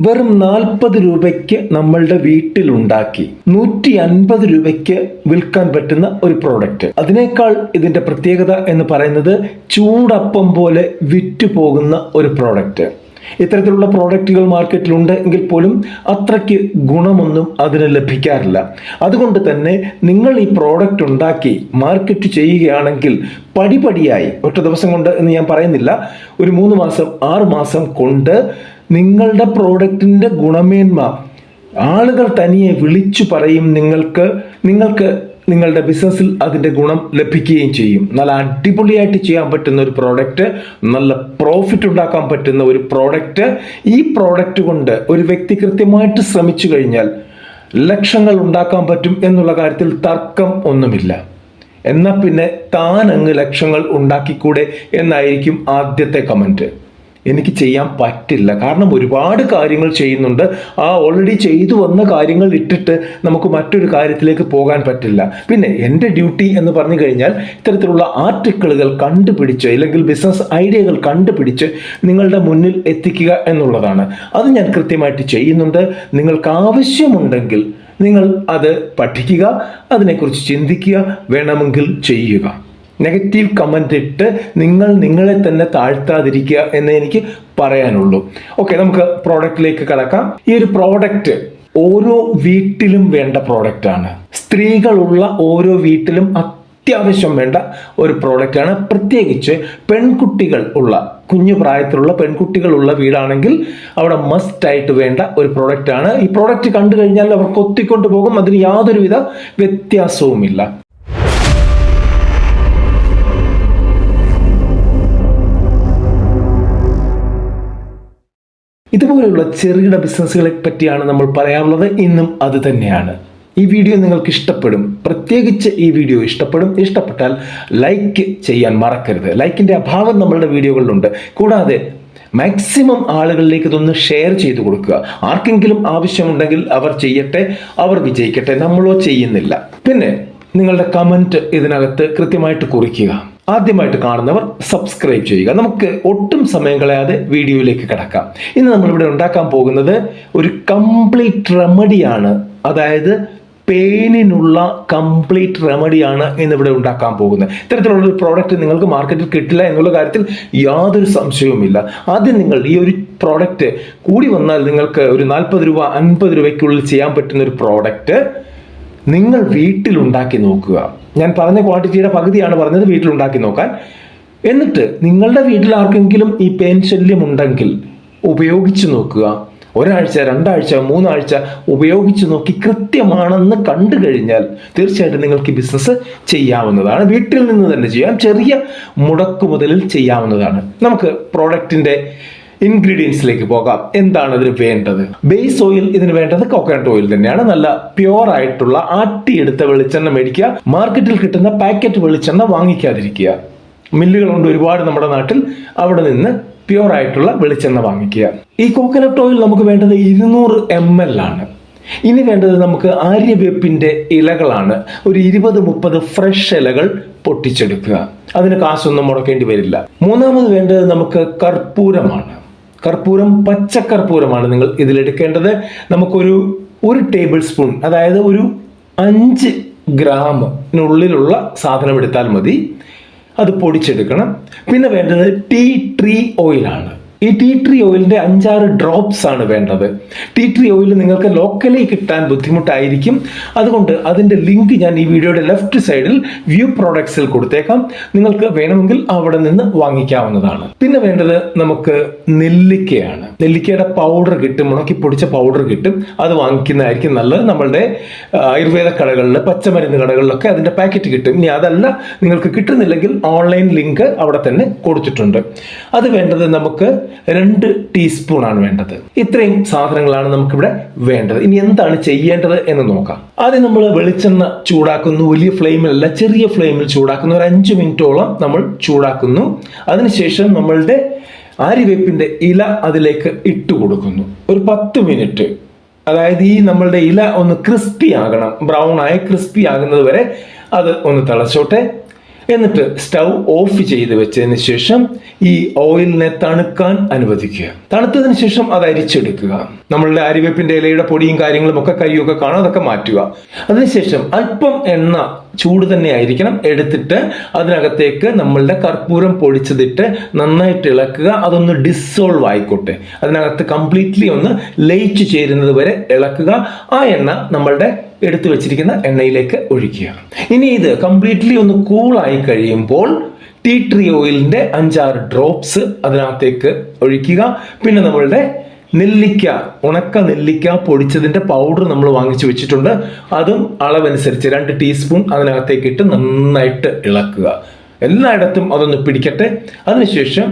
വെറും 40 രൂപയ്ക്ക് നമ്മളുടെ വീട്ടിലുണ്ടാക്കി 150 രൂപയ്ക്ക് വിൽക്കാൻ പറ്റുന്ന ഒരു പ്രോഡക്റ്റ്. അതിനേക്കാൾ ഇതിന്റെ പ്രത്യേകത എന്ന് പറയുന്നത് ചൂടപ്പം പോലെ വിറ്റുപോകുന്ന ഒരു പ്രോഡക്റ്റ്. ഇത്തരത്തിലുള്ള പ്രോഡക്റ്റുകൾ മാർക്കറ്റിലുണ്ട് എങ്കിൽ പോലും അത്രയ്ക്ക് ഗുണമൊന്നും അതിന് ലഭിക്കാറില്ല. അതുകൊണ്ട് തന്നെ നിങ്ങൾ ഈ പ്രോഡക്റ്റ് ഉണ്ടാക്കി മാർക്കറ്റ് ചെയ്യുകയാണെങ്കിൽ പടിപടിയായി, ഒറ്റ ദിവസം കൊണ്ട് എന്ന് ഞാൻ പറയുന്നില്ല, ഒരു 3 മാസം 6 മാസം കൊണ്ട് നിങ്ങളുടെ പ്രോഡക്റ്റിന്റെ ഗുണമേന്മ ആളുകൾ തനിയെ വിളിച്ചു പറയും. നിങ്ങൾക്ക് നിങ്ങളുടെ ബിസിനസ്സിൽ അതിന്റെ ഗുണം ലഭിക്കുകയും ചെയ്യും. നല്ല അടിപൊളിയായിട്ട് ചെയ്യാൻ പറ്റുന്ന ഒരു പ്രോഡക്റ്റ്, നല്ല പ്രോഫിറ്റ് ഉണ്ടാക്കാൻ പറ്റുന്ന ഒരു പ്രോഡക്റ്റ്. ഈ പ്രോഡക്റ്റ് കൊണ്ട് ഒരു വ്യക്തി കൃത്യമായിട്ട് ശ്രമിച്ചു കഴിഞ്ഞാൽ ലക്ഷങ്ങൾ ഉണ്ടാക്കാൻ പറ്റും എന്നുള്ള കാര്യത്തിൽ തർക്കം ഒന്നുമില്ല. എന്നാൽ പിന്നെ താൻ അങ്ങ് ലക്ഷങ്ങൾ ഉണ്ടാക്കിക്കൂടെ എന്നായിരിക്കും ആദ്യത്തെ കമന്റ്. എനിക്ക് ചെയ്യാൻ പറ്റില്ല, കാരണം ഒരുപാട് കാര്യങ്ങൾ ചെയ്യുന്നുണ്ട്. ഓൾറെഡി ചെയ്തു വന്ന കാര്യങ്ങൾ ഇട്ടിട്ട് നമുക്ക് മറ്റൊരു കാര്യത്തിലേക്ക് പോകാൻ പറ്റില്ല. പിന്നെ എൻ്റെ ഡ്യൂട്ടി എന്ന് പറഞ്ഞു കഴിഞ്ഞാൽ ഇത്തരത്തിലുള്ള ആർട്ടിക്കിളുകൾ കണ്ടുപിടിച്ച്, അല്ലെങ്കിൽ ബിസിനസ് ഐഡിയകൾ കണ്ടുപിടിച്ച് നിങ്ങളുടെ മുന്നിൽ എത്തിക്കുക എന്നുള്ളതാണ്. അത് ഞാൻ കൃത്യമായിട്ട് ചെയ്യുന്നുണ്ട്. നിങ്ങൾക്ക് ആവശ്യമുണ്ടെങ്കിൽ നിങ്ങൾ അത് പഠിക്കുക, അതിനെക്കുറിച്ച് ചിന്തിക്കുക, വേണമെങ്കിൽ ചെയ്യുക. നെഗറ്റീവ് കമൻ്റ് ഇട്ട് നിങ്ങളെ തന്നെ താഴ്ത്താതിരിക്കുക എന്ന് എനിക്ക് പറയാനുള്ളൂ. ഓക്കെ, നമുക്ക് പ്രോഡക്റ്റിലേക്ക് കടക്കാം. ഈ ഒരു പ്രോഡക്റ്റ് ഓരോ വീട്ടിലും വേണ്ട പ്രോഡക്റ്റാണ്. സ്ത്രീകളുള്ള ഓരോ വീട്ടിലും അത്യാവശ്യം വേണ്ട ഒരു പ്രോഡക്റ്റാണ്. പ്രത്യേകിച്ച് പെൺകുട്ടികൾ ഉള്ള, കുഞ്ഞു പ്രായത്തിലുള്ള പെൺകുട്ടികളുള്ള വീടാണെങ്കിൽ അവിടെ മസ്റ്റ് ആയിട്ട് വേണ്ട ഒരു പ്രോഡക്റ്റാണ്. ഈ പ്രോഡക്റ്റ് കണ്ടു കഴിഞ്ഞാൽ അവർ കൊത്തിക്കൊണ്ടു പോകും. അതിന് യാതൊരുവിധ വ്യത്യാസവുമില്ല. ഇതുപോലെയുള്ള ചെറുകിട ബിസിനസ്സുകളെ പറ്റിയാണ് നമ്മൾ പറയാനുള്ളത്. ഇന്നും അത് തന്നെയാണ്. ഈ വീഡിയോ നിങ്ങൾക്ക് ഇഷ്ടപ്പെടും, പ്രത്യേകിച്ച് ഈ വീഡിയോ ഇഷ്ടപ്പെട്ടാൽ ലൈക്ക് ചെയ്യാൻ മറക്കരുത്. ലൈക്കിന്റെ അഭാവം നമ്മളുടെ വീഡിയോകളിലുണ്ട്. കൂടാതെ മാക്സിമം ആളുകളിലേക്ക് ഇതൊന്ന് ഷെയർ ചെയ്തു കൊടുക്കുക. ആർക്കെങ്കിലും ആവശ്യമുണ്ടെങ്കിൽ അവർ ചെയ്യട്ടെ, അവർ വിജയിക്കട്ടെ. നമ്മളോ ചെയ്യുന്നില്ല. പിന്നെ നിങ്ങളുടെ കമന്റ് ഇതിനകത്ത് കൃത്യമായിട്ട് കുറിക്കുക. ആദ്യമായിട്ട് കാണുന്നവർ സബ്സ്ക്രൈബ് ചെയ്യുക. നമുക്ക് ഒട്ടും സമയം കളയാതെ വീഡിയോയിലേക്ക് കടക്കാം. ഇന്ന് നമ്മളിവിടെ ഉണ്ടാക്കാൻ പോകുന്നത് ഒരു കംപ്ലീറ്റ് റെമഡിയാണ്. അതായത് പെയിനിനുള്ള കംപ്ലീറ്റ് റെമഡിയാണ് ഇന്നിവിടെ ഉണ്ടാക്കാൻ പോകുന്നത്. ഇത്തരത്തിലുള്ള ഒരു പ്രോഡക്റ്റ് നിങ്ങൾക്ക് മാർക്കറ്റിൽ കിട്ടില്ല എന്നുള്ള കാര്യത്തിൽ യാതൊരു സംശയവുമില്ല. ആദ്യം നിങ്ങൾ ഈ ഒരു പ്രോഡക്റ്റ് കൂടി വന്നാൽ നിങ്ങൾക്ക് ഒരു 40 രൂപ 50 രൂപയ്ക്കുള്ളിൽ ചെയ്യാൻ പറ്റുന്ന ഒരു പ്രോഡക്റ്റ് നിങ്ങൾ വീട്ടിലുണ്ടാക്കി നോക്കുക. ഞാൻ പറഞ്ഞ ക്വാണ്ടിറ്റിയുടെ പകുതിയാണ് പറഞ്ഞത്, വീട്ടിലുണ്ടാക്കി നോക്കാൻ. എന്നിട്ട് നിങ്ങളുടെ വീട്ടിൽ ആർക്കെങ്കിലും ഈ പെയിൻ ശല്യം ഉണ്ടെങ്കിൽ ഉപയോഗിച്ച് നോക്കുക. 1 ആഴ്ച 2 ആഴ്ച 3 ആഴ്ച ഉപയോഗിച്ച് നോക്കി കൃത്യമാണെന്ന് കണ്ടു കഴിഞ്ഞാൽ തീർച്ചയായിട്ടും നിങ്ങൾക്ക് ഈ ബിസിനസ് ചെയ്യാവുന്നതാണ്. വീട്ടിൽ നിന്ന് തന്നെ ചെയ്യാം, ചെറിയ മുടക്കുമുതലിൽ ചെയ്യാവുന്നതാണ്. നമുക്ക് പ്രോഡക്റ്റിന്റെ ഇൻഗ്രീഡിയൻസിലേക്ക് പോകാം. എന്താണ് ഇതിന് വേണ്ടത്? ബേസ് ഓയിൽ ഇതിന് വേണ്ടത് കോക്കനട്ട് ഓയിൽ തന്നെയാണ്. നല്ല പ്യുവർ ആയിട്ടുള്ള ആട്ടിയെടുത്ത വെളിച്ചെണ്ണ മേടിക്കുക. മാർക്കറ്റിൽ കിട്ടുന്ന പാക്കറ്റ് വെളിച്ചെണ്ണ വാങ്ങിക്കാതിരിക്കുക. മില്ലുകളുണ്ട് ഒരുപാട് നമ്മുടെ നാട്ടിൽ, അവിടെ നിന്ന് പ്യുവർ ആയിട്ടുള്ള വെളിച്ചെണ്ണ വാങ്ങിക്കുക. ഈ കോക്കനട്ട് ഓയിൽ നമുക്ക് വേണ്ടത് 200 ml ആണ്. ഇനി വേണ്ടത് നമുക്ക് ആര്യവേപ്പിന്റെ ഇലകളാണ്. ഒരു 20-30 ഫ്രഷ് ഇലകൾ പൊട്ടിച്ചെടുക്കുക. അതിന് കാശൊന്നും മുടക്കേണ്ടി വരില്ല. മൂന്നാമത് വേണ്ടത് നമുക്ക് കർപ്പൂരമാണ്. കർപ്പൂരം പച്ചക്കർപ്പൂരമാണ് നിങ്ങൾ ഇതിലെടുക്കേണ്ടത്. നമുക്കൊരു 1 ടേബിൾ സ്പൂൺ, അതായത് ഒരു 5 ഗ്രാമിനുള്ളിലുള്ള സാധനം എടുത്താൽ മതി. അത് പൊടിച്ചെടുക്കണം. പിന്നെ വേണ്ടത് ടീ ട്രീ ഓയിലാണ്. ഈ ടീ ട്രീ ഓയിലിന്റെ 5-6 ഡ്രോപ്സ് ആണ് വേണ്ടത്. ടീ ട്രീ ഓയിൽ നിങ്ങൾക്ക് ലോക്കലി കിട്ടാൻ ബുദ്ധിമുട്ടായിരിക്കും. അതുകൊണ്ട് അതിന്റെ ലിങ്ക് ഞാൻ ഈ വീഡിയോയുടെ ലെഫ്റ്റ് സൈഡിൽ വ്യൂ പ്രോഡക്ട്സിൽ കൊടുത്തേക്കാം. നിങ്ങൾക്ക് വേണമെങ്കിൽ അവിടെ നിന്ന് വാങ്ങിക്കാവുന്നതാണ്. പിന്നെ വേണ്ടത് നമുക്ക് നെല്ലിക്കയാണ്. നെല്ലിക്കയുടെ പൗഡർ കിട്ടും, ഉണക്കി പൊടിച്ച പൗഡർ കിട്ടും. അത് വാങ്ങിക്കുന്നതായിരിക്കും നല്ലത്. നമ്മളുടെ ആയുർവേദ കടകളിൽ, പച്ചമരുന്ന് കടകളിലൊക്കെ അതിന്റെ പാക്കറ്റ് കിട്ടും. ഇനി അതല്ല നിങ്ങൾക്ക് കിട്ടുന്നില്ലെങ്കിൽ ഓൺലൈൻ ലിങ്ക് അവിടെ തന്നെ കൊടുത്തിട്ടുണ്ട്. അത് വേണ്ടത് നമുക്ക് 2 ടീസ്പൂൺ ആണ് വേണ്ടത്. ഇത്രയും സാധനങ്ങളാണ് നമുക്കിവിടെ വേണ്ടത്. ഇനി എന്താണ് ചെയ്യേണ്ടത് എന്ന് നോക്കാം. ആദ്യം നമ്മൾ വെളിച്ചെണ്ണ ചൂടാക്കുന്നു. വലിയ ഫ്ലെയിമിലല്ല, ചെറിയ ഫ്ലെയിമിൽ ചൂടാക്കുന്നു. ഒരു 5 മിനിറ്റോളം നമ്മൾ ചൂടാക്കുന്നു. അതിനുശേഷം നമ്മളുടെ ആര്യവേപ്പിന്റെ ഇല അതിലേക്ക് ഇട്ട് കൊടുക്കുന്നു. ഒരു 10 മിനിറ്റ്, അതായത് ഈ നമ്മളുടെ ഇല ഒന്ന് ക്രിസ്പി ആകണം, ബ്രൗൺ ആയി ക്രിസ്പി ആകുന്നത് വരെ അത് ഒന്ന് തിളച്ചോട്ടെ. എന്നിട്ട് സ്റ്റൗ ഓഫ് ചെയ്ത് വെച്ചതിന് ശേഷം ഈ ഓയിലിനെ തണുക്കാൻ അനുവദിക്കുക. തണുത്തതിന് ശേഷം അത് അരിച്ചെടുക്കുക. നമ്മളുടെ ആര്യവേപ്പിന്റെ ഇലയുടെ പൊടിയും കാര്യങ്ങളും ഒക്കെ കൈയൊക്കെ കാണും, അതൊക്കെ മാറ്റുക. അതിനുശേഷം അല്പം എണ്ണ, ചൂട് തന്നെ ആയിരിക്കണം, എടുത്തിട്ട് അതിനകത്തേക്ക് നമ്മളുടെ കർപ്പൂരം പൊടിച്ചതിട്ട് നന്നായിട്ട് ഇളക്കുക. അതൊന്ന് ഡിസോൾവ് ആയിക്കോട്ടെ, അതിനകത്ത് കംപ്ലീറ്റ്ലി ഒന്ന് ലയിച്ചു ചേരുന്നത് വരെ ഇളക്കുക. ആ എണ്ണ നമ്മളുടെ എടുത്തു വെച്ചിരിക്കുന്ന എണ്ണയിലേക്ക് ഒഴിക്കുക. ഇനി ഇത് കംപ്ലീറ്റ്ലി ഒന്ന് കൂളായി കഴിയുമ്പോൾ ടീ ട്രീ ഓയിലിന്റെ 5-6 ഡ്രോപ്സ് അതിനകത്തേക്ക് ഒഴിക്കുക. പിന്നെ നമ്മളുടെ നെല്ലിക്ക, ഉണക്ക നെല്ലിക്ക പൊടിച്ചതിന്റെ പൗഡർ നമ്മൾ വാങ്ങിച്ചു വെച്ചിട്ടുണ്ട്. അതും അളവനുസരിച്ച് 2 ടീസ്പൂൺ അതിനകത്തേക്ക് ഇട്ട് നന്നായിട്ട് ഇളക്കുക. എല്ലായിടത്തും അതൊന്ന് പിടിക്കട്ടെ. അതിനുശേഷം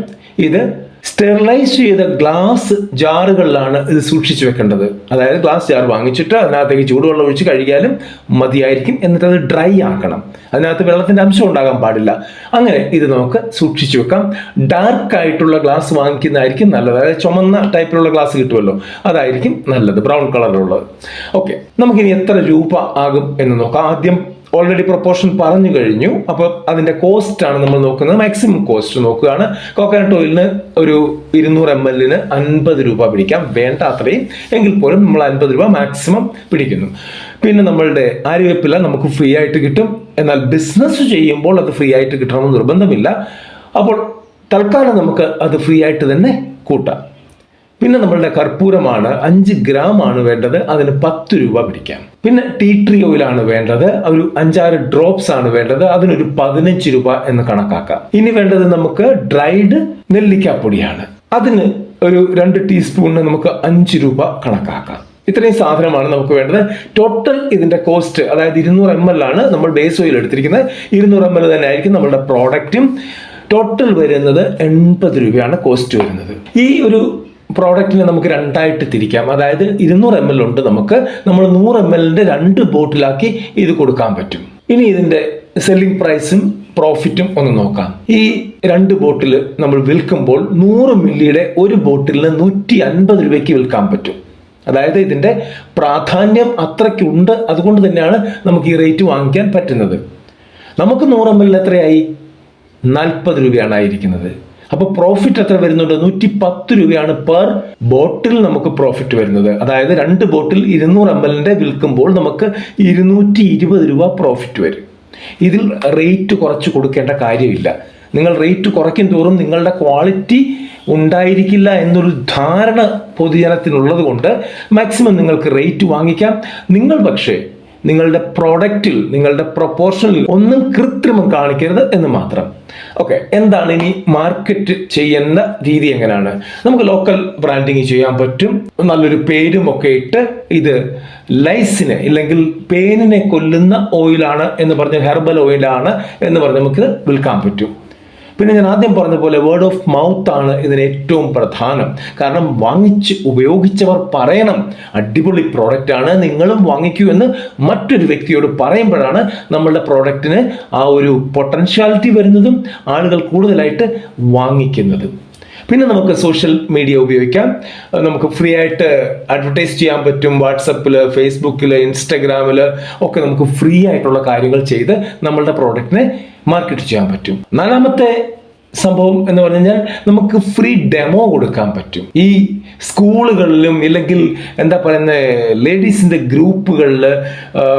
ഇത് സ്റ്റെറിലൈസ് ചെയ്ത ഗ്ലാസ് ജാറുകളിലാണ് ഇത് സൂക്ഷിച്ചു വെക്കേണ്ടത്. അതായത് ഗ്ലാസ് ജാർ വാങ്ങിച്ചിട്ട് അതിനകത്തേക്ക് ചൂടുവെള്ളം ഒഴിച്ച് കഴുകിയാലും മതിയായിരിക്കും. എന്നിട്ട് അത് ഡ്രൈ ആക്കണം. അതിനകത്ത് വെള്ളത്തിന്റെ അംശം ഉണ്ടാകാൻ പാടില്ല. അങ്ങനെ ഇത് നമുക്ക് സൂക്ഷിച്ചു വെക്കാം. ഡാർക്ക് ആയിട്ടുള്ള ഗ്ലാസ് വാങ്ങിക്കുന്നതായിരിക്കും നല്ലത്. അതായത് ചുമന്ന ടൈപ്പിലുള്ള ഗ്ലാസ് കിട്ടുമല്ലോ, അതായിരിക്കും നല്ലത്, ബ്രൗൺ കളറിലുള്ളത്. ഓക്കെ, നമുക്കിനി എത്ര രൂപ ആകും എന്ന് നോക്കാം. ആദ്യം ഓൾറെഡി പ്രൊപ്പോർഷൻ പറഞ്ഞു കഴിഞ്ഞു. അപ്പോൾ അതിന്റെ കോസ്റ്റ് ആണ് നമ്മൾ നോക്കുന്നത്. മാക്സിമം കോസ്റ്റ് നോക്കുകയാണ്. കോക്കനട്ട് ഓയിലിന് ഒരു 200 ml 50 രൂപ പിടിക്കാം. വേണ്ട അത്രയും, എങ്കിൽ പോലും നമ്മൾ 50 രൂപ മാക്സിമം പിടിക്കുന്നു. പിന്നെ നമ്മളുടെ ആര്യവേപ്പില നമുക്ക് ഫ്രീ ആയിട്ട് കിട്ടും. എന്നാൽ ബിസിനസ് ചെയ്യുമ്പോൾ അത് ഫ്രീ ആയിട്ട് കിട്ടണമെന്ന് നിർബന്ധമില്ല. അപ്പോൾ തൽക്കാലം നമുക്ക് അത് ഫ്രീ ആയിട്ട് തന്നെ കൂട്ടാം. പിന്നെ നമ്മളുടെ കർപ്പൂരമാണ് 5 ഗ്രാം ആണ് വേണ്ടത്. അതിന് 10 രൂപ പിടിക്കാം. പിന്നെ ടീ ട്രീ ഓയിലാണ് വേണ്ടത്. ഒരു 5-6 ഡ്രോപ്സ് ആണ് വേണ്ടത്. അതിനൊരു 15 രൂപ എന്ന് കണക്കാക്കാം. ഇനി വേണ്ടത് നമുക്ക് ഡ്രൈഡ് നെല്ലിക്കാപ്പൊടിയാണ്. അതിന് ഒരു 2 ടീസ്പൂണിന് നമുക്ക് 5 രൂപ കണക്കാക്കാം. ഇത്രയും സാധനമാണ് നമുക്ക് വേണ്ടത്. ടോട്ടൽ ഇതിന്റെ കോസ്റ്റ്, അതായത് 200 ml ആണ് നമ്മൾ ബേസ് ഓയിൽ എടുത്തിരിക്കുന്നത്. 200 ml തന്നെ ആയിരിക്കും നമ്മുടെ പ്രോഡക്റ്റും. ടോട്ടൽ വരുന്നത് 80 രൂപയാണ് കോസ്റ്റ് വരുന്നത്. ഈ ഒരു പ്രോഡക്റ്റിനെ നമുക്ക് 2ആയിട്ട് തിരിക്കാം. അതായത് 200 ml ഉണ്ട് നമുക്ക്. നമ്മൾ 100 ml 2 ബോട്ടിലാക്കി ഇത് കൊടുക്കാൻ പറ്റും. ഇനി ഇതിന്റെ സെല്ലിംഗ് പ്രൈസും പ്രോഫിറ്റും ഒന്ന് നോക്കാം. ഈ 2 ബോട്ടിൽ നമ്മൾ വിൽക്കുമ്പോൾ 100 മില്ലിയുടെ ഒരു ബോട്ടിലിന് 150 രൂപയ്ക്ക് വിൽക്കാൻ പറ്റും. അതായത് ഇതിന്റെ പ്രാധാന്യം അത്രയ്ക്കുണ്ട്. അതുകൊണ്ട് തന്നെയാണ് നമുക്ക് ഈ റേറ്റ് വാങ്ങിക്കാൻ പറ്റുന്നത്. നമുക്ക് 100 ml എത്രയായി? 40 രൂപയാണ് ആയിരിക്കുന്നത്. അപ്പോൾ പ്രോഫിറ്റ് എത്ര വരുന്നുണ്ട്? 110 രൂപയാണ് പെർ ബോട്ടിൽ നമുക്ക് പ്രോഫിറ്റ് വരുന്നത്. അതായത് 2 ബോട്ടിൽ 200 ml വിൽക്കുമ്പോൾ നമുക്ക് 220 രൂപ പ്രോഫിറ്റ് വരും. ഇതിൽ റേറ്റ് കുറച്ച് കൊടുക്കേണ്ട കാര്യമില്ല. നിങ്ങൾ റേറ്റ് കുറയ്ക്കും തോറും നിങ്ങളുടെ ക്വാളിറ്റി ഉണ്ടായിരിക്കില്ല എന്നൊരു ധാരണ പൊതുജനത്തിനുള്ളത് കൊണ്ട് മാക്സിമം നിങ്ങൾക്ക് റേറ്റ് വാങ്ങിക്കാം. നിങ്ങൾ പക്ഷേ നിങ്ങളുടെ പ്രോഡക്റ്റിൽ, നിങ്ങളുടെ പ്രൊപ്പോർഷനിൽ ഒന്നും കൃത്രിമം കാണിക്കരുത് എന്ന് മാത്രം. ഓക്കെ, എന്താണ് ഇനി മാർക്കറ്റ് ചെയ്യുന്ന രീതി? എങ്ങനെയാണ്? നമുക്ക് ലോക്കൽ ബ്രാൻഡിങ് ചെയ്യാൻ പറ്റും. നല്ലൊരു പേരും ഒക്കെ ഇട്ട് ഇത് ലൈസിനെ ഇല്ലെങ്കിൽ പേനിനെ കൊല്ലുന്ന ഓയിലാണ് എന്ന് പറഞ്ഞ്, ഹെർബൽ ഓയിലാണ് എന്ന് പറഞ്ഞ് നമുക്ക് വിൽക്കാൻ പറ്റും. പിന്നെ ഞാൻ ആദ്യം പറഞ്ഞ പോലെ വേർഡ് ഓഫ് മൗത്ത് ആണ് ഇതിന് ഏറ്റവും പ്രധാനം. കാരണം വാങ്ങിച്ച് ഉപയോഗിച്ചവർ പറയണം അടിപൊളി പ്രോഡക്റ്റ് ആണ്, നിങ്ങളും വാങ്ങിക്കൂ എന്ന് മറ്റൊരു വ്യക്തിയോട് പറയുമ്പോഴാണ് നമ്മളുടെ പ്രോഡക്റ്റിന് ആ ഒരു പൊട്ടൻഷ്യാലിറ്റി വരുന്നതും ആളുകൾ കൂടുതലായിട്ട് വാങ്ങിക്കുന്നതും. പിന്നെ നമുക്ക് സോഷ്യൽ മീഡിയ ഉപയോഗിക്കാം. നമുക്ക് ഫ്രീ ആയിട്ട് അഡ്വർടൈസ് ചെയ്യാൻ പറ്റും. വാട്സപ്പിൽ, ഫേസ്ബുക്കിൽ, ഇൻസ്റ്റഗ്രാമിൽ ഒക്കെ നമുക്ക് ഫ്രീ ആയിട്ടുള്ള കാര്യങ്ങൾ ചെയ്ത് നമ്മളുടെ പ്രോഡക്റ്റിനെ മാർക്കറ്റ് ചെയ്യാൻ പറ്റും. 4ാമത്തെ സംഭവം എന്ന് പറഞ്ഞു കഴിഞ്ഞാൽ നമുക്ക് ഫ്രീ ഡെമോ കൊടുക്കാൻ പറ്റും. ഈ സ്കൂളുകളിലും ഇല്ലെങ്കിൽ എന്താ പറയുന്ന ലേഡീസിന്റെ ഗ്രൂപ്പുകളിൽ,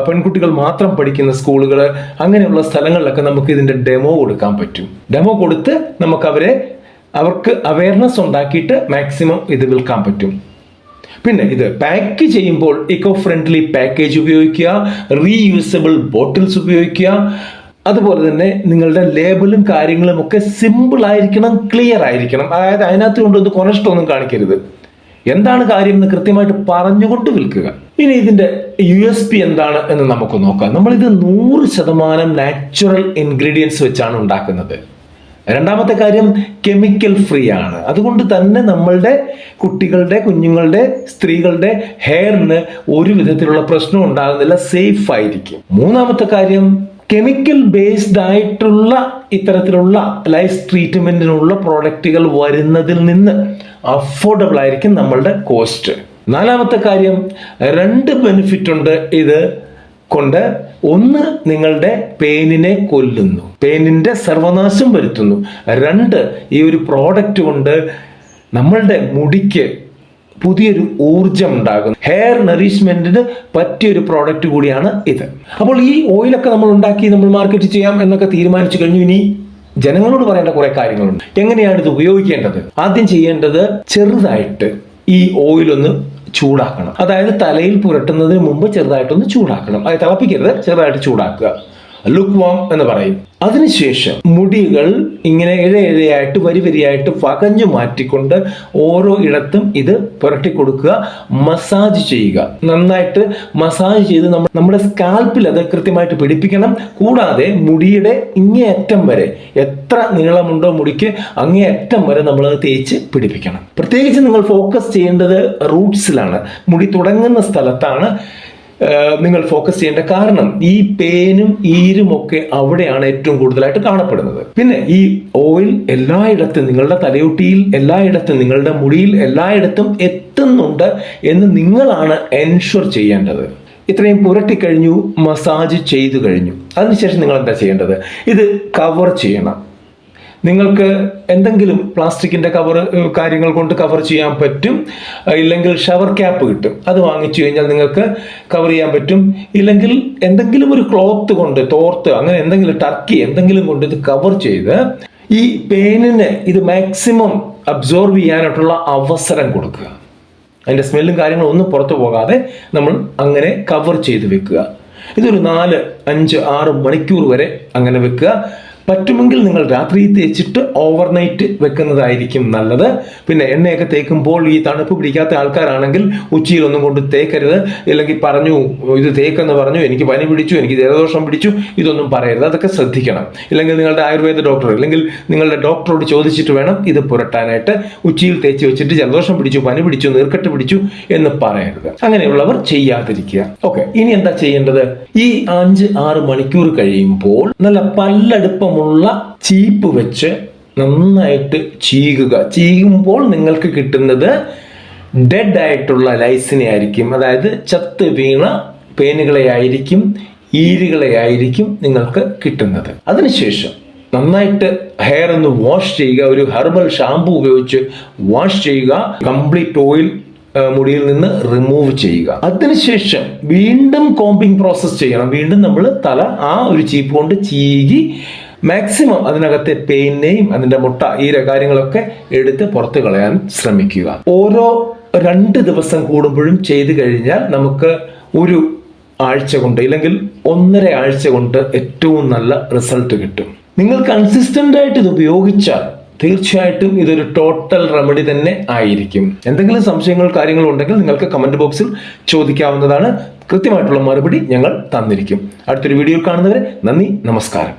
പെൺകുട്ടികൾ മാത്രം പഠിക്കുന്ന സ്കൂളുകൾ, അങ്ങനെയുള്ള സ്ഥലങ്ങളിലൊക്കെ നമുക്ക് ഇതിന്റെ ഡെമോ കൊടുക്കാൻ പറ്റും. ഡെമോ കൊടുത്ത് നമുക്ക് അവർക്ക് അവയർനെസ് ഉണ്ടാക്കിയിട്ട് മാക്സിമം ഇത് വിൽക്കാൻ പറ്റും. പിന്നെ ഇത് പാക്ക് ചെയ്യുമ്പോൾ ഇക്കോ ഫ്രണ്ട്ലി പാക്കേജ് ഉപയോഗിക്കുക, റീയൂസബിൾ ബോട്ടിൽസ് ഉപയോഗിക്കുക. അതുപോലെ തന്നെ നിങ്ങളുടെ ലേബലും കാര്യങ്ങളും ഒക്കെ സിമ്പിൾ ആയിരിക്കണം, ക്ലിയർ ആയിരിക്കണം. അതായത് അതിനകത്ത് കൊണ്ടൊന്ന് കൊനഷ്ടമൊന്നും കാണിക്കരുത്. എന്താണ് കാര്യം എന്ന് കൃത്യമായിട്ട് പറഞ്ഞുകൊണ്ട് വിൽക്കുക. ഇനി ഇതിന്റെ USP എന്താണ് എന്ന് നമുക്ക് നോക്കാം. നമ്മളിത് 100% നാച്ചുറൽ ഇൻഗ്രീഡിയൻസ് വെച്ചാണ് ഉണ്ടാക്കുന്നത്. 2ാമത്തെ കാര്യം, കെമിക്കൽ ഫ്രീ ആണ്. അതുകൊണ്ട് തന്നെ നമ്മളുടെ കുട്ടികളുടെ, കുഞ്ഞുങ്ങളുടെ, സ്ത്രീകളുടെ ഹെയറിന് ഒരു വിധത്തിലുള്ള പ്രശ്നം ഉണ്ടാകുന്നില്ല, സേഫ് ആയിരിക്കും. 3ാമത്തെ കാര്യം, കെമിക്കൽ ബേസ്ഡ് ആയിട്ടുള്ള ഇത്തരത്തിലുള്ള ലൈഫ് ട്രീറ്റ്മെന്റിനുള്ള പ്രോഡക്റ്റുകൾ വരുന്നതിൽ നിന്ന് അഫോർഡബിൾ ആയിരിക്കും നമ്മളുടെ കോസ്റ്റ്. 4ാമത്തെ കാര്യം, 2 ബെനിഫിറ്റ് ഉണ്ട്. ഇത് കൊണ്ട് ഒന്ന് നിങ്ങളുടെ പേനിനെ കൊല്ലുന്നു, പേനിന്റെ സർവനാശം വരുത്തുന്നു. രണ്ട്, ഈ ഒരു പ്രോഡക്റ്റ് കൊണ്ട് നമ്മളുടെ മുടിക്ക് പുതിയൊരു ഊർജം ഉണ്ടാകും. ഹെയർ നറിഷ്മെന്റിന് പറ്റിയൊരു പ്രോഡക്റ്റ് കൂടിയാണ് ഇത്. അപ്പോൾ ഈ ഓയിലൊക്കെ നമ്മൾ ഉണ്ടാക്കി നമ്മൾ മാർക്കറ്റ് ചെയ്യാം എന്നൊക്കെ തീരുമാനിച്ചു കഴിഞ്ഞു. ഇനി ജനങ്ങളോട് പറയേണ്ട കുറെ കാര്യങ്ങളുണ്ട്. എങ്ങനെയാണ് ഇത് ഉപയോഗിക്കേണ്ടത്? ആദ്യം ചെയ്യേണ്ടത് ചെറുതായിട്ട് ഈ ഓയിൽ ഒന്ന് ചൂടാക്കണം. അതായത് തലയിൽ പുരട്ടുന്നതിന് മുമ്പ് ചെറുതായിട്ടൊന്ന് ചൂടാക്കണം. അത് തിളപ്പിക്കരുത്, ചെറുതായിട്ട് ചൂടാക്കുക. ലുക്ക് വാം എന്ന് പറയും. അതിനുശേഷം മുടികൾ ഇങ്ങനെ ഇഴയിഴയായിട്ട് വരിയായിട്ട് വകഞ്ഞു മാറ്റിക്കൊണ്ട് ഓരോ ഇടത്തും ഇത് പുരട്ടി കൊടുക്കുക. മസാജ് ചെയ്യുക. നന്നായിട്ട് മസാജ് ചെയ്ത് നമ്മുടെ സ്കാൽപ്പിൽ അത് കൃത്യമായിട്ട് പിടിപ്പിക്കണം. കൂടാതെ മുടിയുടെ ഇങ്ങേയറ്റം വരെ, എത്ര നീളമുണ്ടോ മുടിക്ക് അങ്ങേയറ്റം വരെ നമ്മൾ അത് തേച്ച് പിടിപ്പിക്കണം. പ്രത്യേകിച്ച് നിങ്ങൾ ഫോക്കസ് ചെയ്യേണ്ടത് റൂട്ട്സിലാണ്, മുടി തുടങ്ങുന്ന സ്ഥലത്താണ് നിങ്ങൾ ഫോക്കസ് ചെയ്യേണ്ട. കാരണം ഈ പേനും ഈരും ഒക്കെ അവിടെയാണ് ഏറ്റവും കൂടുതലായിട്ട് കാണപ്പെടുന്നത്. പിന്നെ ഈ ഓയിൽ എല്ലായിടത്തും, നിങ്ങളുടെ തലയൊട്ടിയിൽ എല്ലായിടത്തും, നിങ്ങളുടെ മുടിയിൽ എല്ലായിടത്തും എത്തുന്നുണ്ട് എന്ന് നിങ്ങളാണ് എൻഷുർ ചെയ്യേണ്ടത്. ഇത്രയും പുരട്ടിക്കഴിഞ്ഞു, മസാജ് ചെയ്തു കഴിഞ്ഞു. അതിനുശേഷം നിങ്ങൾ എന്താ ചെയ്യേണ്ടത്? ഇത് കവർ ചെയ്യണം. നിങ്ങൾക്ക് എന്തെങ്കിലും പ്ലാസ്റ്റിക്കിന്റെ കവർ കാര്യങ്ങൾ കൊണ്ട് കവർ ചെയ്യാൻ പറ്റും. ഇല്ലെങ്കിൽ ഷവർ ക്യാപ്പ് കിട്ടും, അത് വാങ്ങിച്ചു കഴിഞ്ഞാൽ നിങ്ങൾക്ക് കവർ ചെയ്യാൻ പറ്റും. ഇല്ലെങ്കിൽ എന്തെങ്കിലും ഒരു ക്ലോത്ത് കൊണ്ട്, തോർത്ത്, അങ്ങനെ എന്തെങ്കിലും, ടർക്കി എന്തെങ്കിലും കൊണ്ട് ഇത് കവർ ചെയ്ത് ഈ പേനിന് ഇത് മാക്സിമം അബ്സോർബ് ചെയ്യാനായിട്ടുള്ള അവസരം കൊടുക്കുക. അതിന്റെ സ്മെല്ലും കാര്യങ്ങളും ഒന്നും പുറത്തു പോകാതെ നമ്മൾ അങ്ങനെ കവർ ചെയ്ത് വെക്കുക. ഇതൊരു 4, 5, 6 മണിക്കൂർ വരെ അങ്ങനെ വെക്കുക. പറ്റുമെങ്കിൽ നിങ്ങൾ രാത്രി തേച്ചിട്ട് ഓവർനൈറ്റ് വെക്കുന്നതായിരിക്കും നല്ലത്. പിന്നെ എണ്ണയൊക്കെ തേക്കുമ്പോൾ ഈ തണുപ്പ് പിടിക്കാത്ത ആൾക്കാരാണെങ്കിൽ ഉച്ചയിലൊന്നും കൊണ്ട് തേക്കരുത്. ഇല്ലെങ്കിൽ പറഞ്ഞു ഇത് തേക്കെന്ന് പറഞ്ഞു, എനിക്ക് പനി പിടിച്ചു, എനിക്ക് ജലദോഷം പിടിച്ചു, ഇതൊന്നും പറയരുത്. അതൊക്കെ ശ്രദ്ധിക്കണം. ഇല്ലെങ്കിൽ നിങ്ങളുടെ ആയുർവേദ ഡോക്ടർ അല്ലെങ്കിൽ നിങ്ങളുടെ ഡോക്ടറോട് ചോദിച്ചിട്ട് വേണം ഇത് പുരട്ടാനായിട്ട്. ഉച്ചയിൽ തേച്ച് വെച്ചിട്ട് ജലദോഷം പിടിച്ചു, പനി പിടിച്ചു, നീർക്കെട്ട് പിടിച്ചു എന്ന് പറയരുത്. അങ്ങനെയുള്ളവർ ചെയ്യാതിരിക്കുക. ഓക്കെ, ഇനി എന്താ ചെയ്യേണ്ടത്? ഈ 5-6 മണിക്കൂർ കഴിയുമ്പോൾ നല്ല പല്ലടുപ്പം ചീപ്പ് വെച്ച് നന്നായിട്ട് ചീകുക. ചീകുമ്പോൾ നിങ്ങൾക്ക് കിട്ടുന്നത് ഡെഡ് ആയിട്ടുള്ള ലൈസിനെ ആയിരിക്കും. അതായത് ചത്ത് വീണ പേനുകളെ ആയിരിക്കും, ഈരുകളെ ആയിരിക്കും നിങ്ങൾക്ക് കിട്ടുന്നത്. അതിനുശേഷം നന്നായിട്ട് ഹെയർ ഒന്ന് വാഷ് ചെയ്യുക. ഒരു ഹെർബൽ ഷാമ്പു ഉപയോഗിച്ച് വാഷ് ചെയ്യുക. കംപ്ലീറ്റ് ഓയിൽ മുടിയിൽ നിന്ന് റിമൂവ് ചെയ്യുക. അതിനുശേഷം വീണ്ടും കോമ്പിംഗ് പ്രോസസ് ചെയ്യണം. വീണ്ടും നമ്മൾ തല ആ ഒരു ചീപ്പ് കൊണ്ട് ചീകി മാക്സിമം അതിനകത്തെ പെയിനെയും അതിന്റെ മുട്ട, ഈര കാര്യങ്ങളൊക്കെ എടുത്ത് പുറത്തു കളയാൻ ശ്രമിക്കുക. ഓരോ 2 ദിവസം കൂടുമ്പോഴും ചെയ്തു കഴിഞ്ഞാൽ നമുക്ക് ഒരു ആഴ്ച കൊണ്ട്, ഇല്ലെങ്കിൽ 1.5 ആഴ്ച കൊണ്ട് ഏറ്റവും നല്ല റിസൾട്ട് കിട്ടും. നിങ്ങൾ കൺസിസ്റ്റന്റ് ആയിട്ട് ഇത് ഉപയോഗിച്ചാൽ തീർച്ചയായിട്ടും ഇതൊരു ടോട്ടൽ റെമഡി തന്നെ ആയിരിക്കും. എന്തെങ്കിലും സംശയങ്ങൾ കാര്യങ്ങൾ ഉണ്ടെങ്കിൽ നിങ്ങൾക്ക് കമന്റ് ബോക്സിൽ ചോദിക്കാവുന്നതാണ്. കൃത്യമായിട്ടുള്ള മറുപടി ഞങ്ങൾ തന്നിരിക്കും. അടുത്തൊരു വീഡിയോയിൽ കാണുന്നവരെ നന്ദി, നമസ്കാരം.